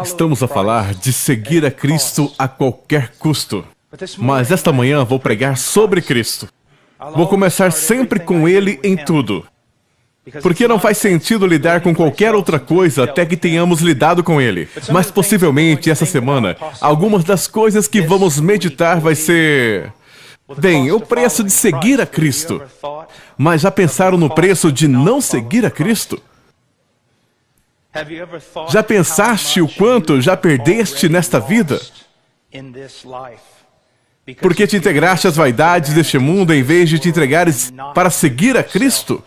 Estamos a falar de seguir a Cristo a qualquer custo. Mas esta manhã vou pregar sobre Cristo. Vou começar sempre com Ele em tudo. Porque não faz sentido lidar com qualquer outra coisa até que tenhamos lidado com Ele. Mas possivelmente essa semana, algumas das coisas que vamos meditar vai ser... Bem, o preço de seguir a Cristo. Mas já pensaram no preço de não seguir a Cristo? Já pensaste o quanto já perdeste nesta vida? Porque te integraste às vaidades deste mundo em vez de te entregares para seguir a Cristo?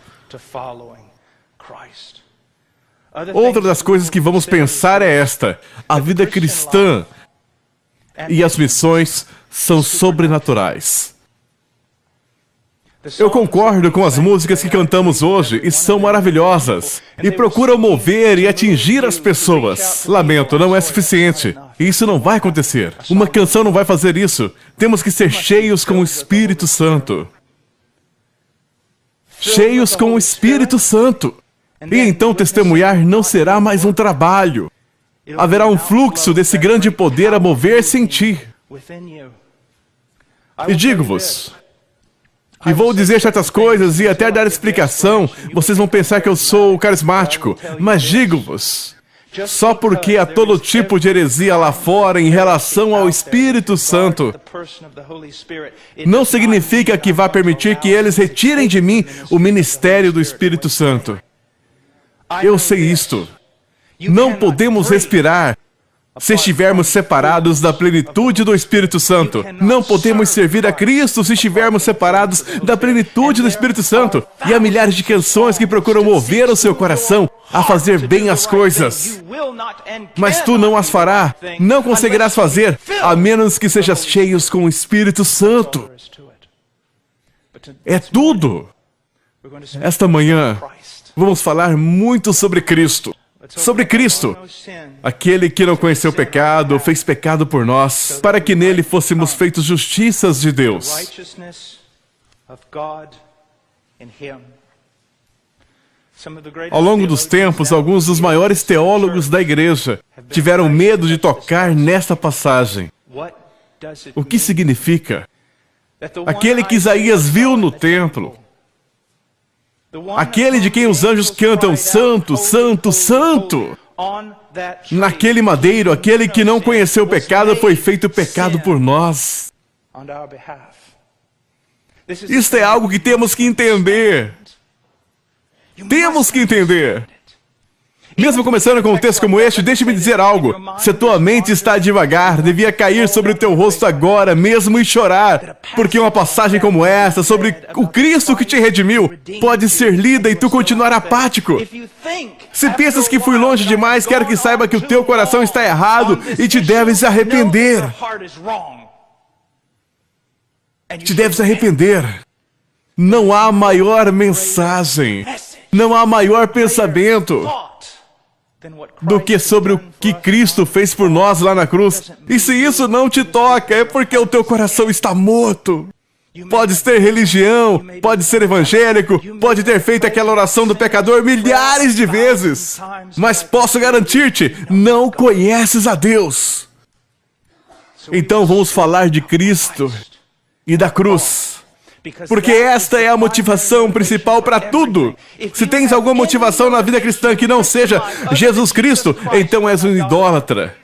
Outra das coisas que vamos pensar é esta: a vida cristã e as missões são sobrenaturais. Eu concordo com as músicas que cantamos hoje e são maravilhosas e procuram mover e atingir as pessoas. Lamento, não é suficiente. Isso não vai acontecer. Uma canção não vai fazer isso. Temos que ser cheios com o Espírito Santo. Cheios com o Espírito Santo. E então testemunhar não será mais um trabalho. Haverá um fluxo desse grande poder a mover-se em ti. E digo-vos, e vou dizer certas coisas e até dar explicação, vocês vão pensar que eu sou carismático, mas digo-vos, só porque há todo tipo de heresia lá fora em relação ao Espírito Santo, não significa que vá permitir que eles retirem de mim o ministério do Espírito Santo. Eu sei isto. Não podemos respirar se estivermos separados da plenitude do Espírito Santo. Não podemos servir a Cristo se estivermos separados da plenitude do Espírito Santo. E há milhares de canções que procuram mover o seu coração a fazer bem as coisas. Mas tu não as farás, não conseguirás fazer, a menos que sejas cheios com o Espírito Santo. É tudo. Esta manhã, vamos falar muito sobre Cristo. Sobre Cristo, aquele que não conheceu pecado, fez pecado por nós, para que nele fôssemos feitos justiças de Deus. Ao longo dos tempos, alguns dos maiores teólogos da igreja tiveram medo de tocar nesta passagem. O que significa? Aquele que Isaías viu no templo, aquele de quem os anjos cantam Santo, Santo, Santo. Naquele madeiro, aquele que não conheceu o pecado foi feito pecado por nós. Isto é algo que temos que entender. Temos que entender. Mesmo começando com um texto como este, deixe-me dizer algo. Se a tua mente está devagar, devia cair sobre o teu rosto agora mesmo e chorar. Porque uma passagem como essa, sobre o Cristo que te redimiu, pode ser lida e tu continuar apático. Se pensas que fui longe demais, quero que saiba que o teu coração está errado e te deves arrepender. Te deves arrepender. Não há maior mensagem, não há maior pensamento do que sobre o que Cristo fez por nós lá na cruz. E se isso não te toca, é porque o teu coração está morto. Podes ter religião, pode ser evangélico, pode ter feito aquela oração do pecador milhares de vezes, mas posso garantir-te, não conheces a Deus. Então vamos falar de Cristo e da cruz. Porque esta é a motivação principal para tudo. Se tens alguma motivação na vida cristã que não seja Jesus Cristo, então és um idólatra.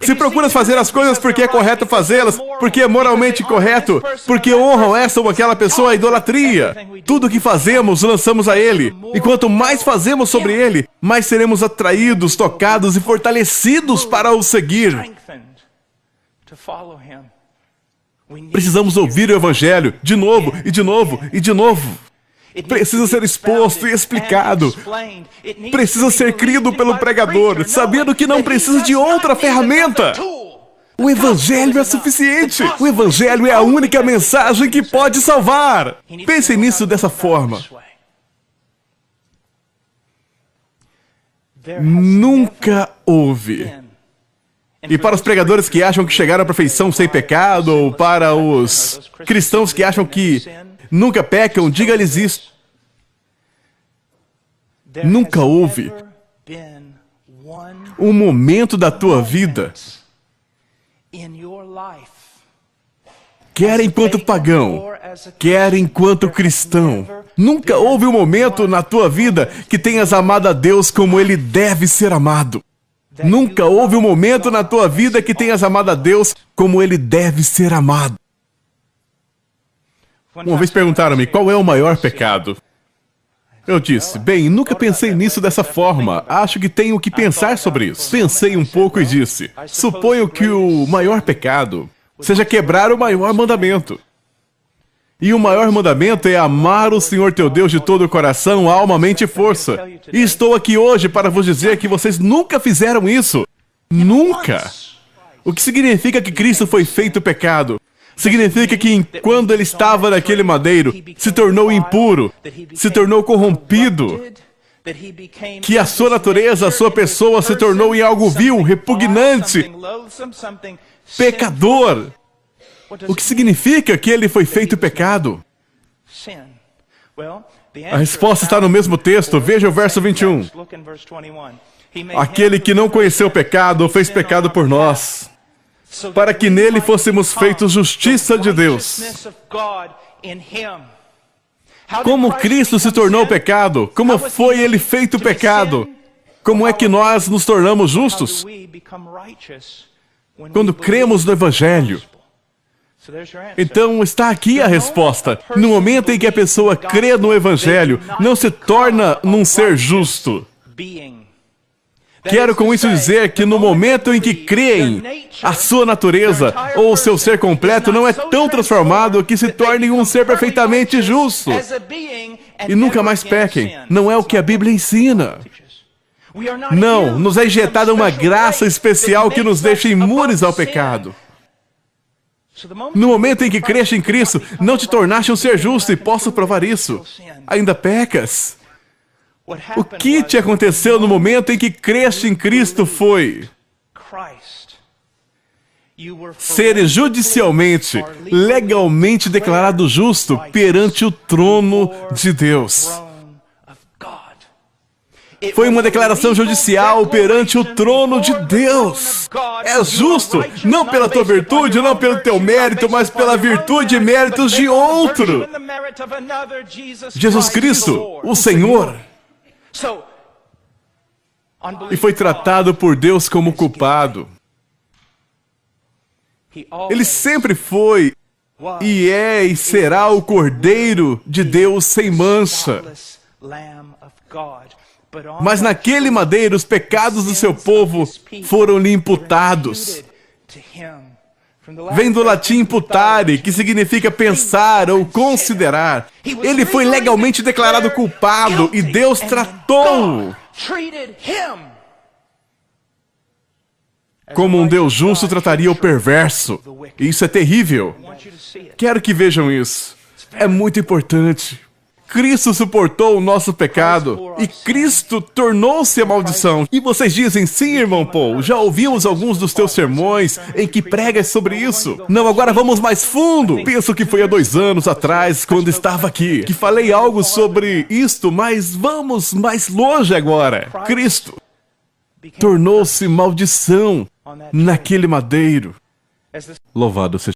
Se procuras fazer as coisas porque é correto fazê-las, porque é moralmente correto, porque honram essa ou aquela pessoa, é idolatria. Tudo o que fazemos, lançamos a Ele. E quanto mais fazemos sobre Ele, mais seremos atraídos, tocados e fortalecidos para o seguir. Precisamos ouvir o Evangelho de novo, e de novo, e de novo. Precisa ser exposto e explicado. Precisa ser crido pelo pregador, sabendo que não precisa de outra ferramenta. O Evangelho é suficiente. O Evangelho é a única mensagem que pode salvar. Pensem nisso dessa forma. Nunca houve. E para os pregadores que acham que chegaram à perfeição sem pecado, ou para os cristãos que acham que nunca pecam, diga-lhes isso. Nunca houve um momento da tua vida, quer enquanto pagão, quer enquanto cristão, nunca houve um momento na tua vida que tenhas amado a Deus como Ele deve ser amado. Nunca houve um momento na tua vida que tenhas amado a Deus como Ele deve ser amado. Uma vez perguntaram-me qual é o maior pecado. Eu disse, bem, nunca pensei nisso dessa forma. Acho que tenho que pensar sobre isso. Pensei um pouco e disse, suponho que o maior pecado seja quebrar o maior mandamento. E o maior mandamento é amar o Senhor teu Deus de todo o coração, alma, mente e força. E estou aqui hoje para vos dizer que vocês nunca fizeram isso. Nunca. O que significa que Cristo foi feito pecado? Significa que quando Ele estava naquele madeiro, se tornou impuro, se tornou corrompido, que a sua natureza, a sua pessoa se tornou em algo vil, repugnante, pecador. O que significa que Ele foi feito pecado? A resposta está no mesmo texto. Veja o verso 21. Aquele que não conheceu o pecado, fez pecado por nós, para que nele fôssemos feitos justiça de Deus. Como Cristo se tornou pecado? Como foi Ele feito pecado? Como é que nós nos tornamos justos? Quando cremos no Evangelho. Então está aqui a resposta. No momento em que a pessoa crê no Evangelho, não se torna num ser justo. Quero com isso dizer que no momento em que creem, a sua natureza ou o seu ser completo não é tão transformado que se torne um ser perfeitamente justo. E nunca mais pequem. Não é o que a Bíblia ensina. Não, nos é injetada uma graça especial que nos deixa imunes ao pecado. No momento em que creste em Cristo, não te tornaste um ser justo, e posso provar isso. Ainda pecas. O que te aconteceu no momento em que creste em Cristo foi ser judicialmente, legalmente declarado justo perante o trono de Deus. Foi uma declaração judicial perante o trono de Deus. É justo, não pela tua virtude, não pelo teu mérito, mas pela virtude e méritos de outro. Jesus Cristo, o Senhor. E foi tratado por Deus como culpado. Ele sempre foi, e é e será o Cordeiro de Deus sem mancha. Mas naquele madeiro, os pecados do seu povo foram-lhe imputados. Vem do latim imputare, que significa pensar ou considerar. Ele foi legalmente declarado culpado e Deus tratou-o como um Deus justo trataria o perverso. E isso é terrível. Quero que vejam isso. É muito importante. Cristo suportou o nosso pecado e Cristo tornou-se a maldição. E vocês dizem, sim, irmão Paul, já ouvimos alguns dos teus sermões em que pregas sobre isso. Não, agora vamos mais fundo. Penso que foi há 2 anos atrás, quando estava aqui, que falei algo sobre isto, mas vamos mais longe agora. Cristo tornou-se maldição naquele madeiro. Louvado seja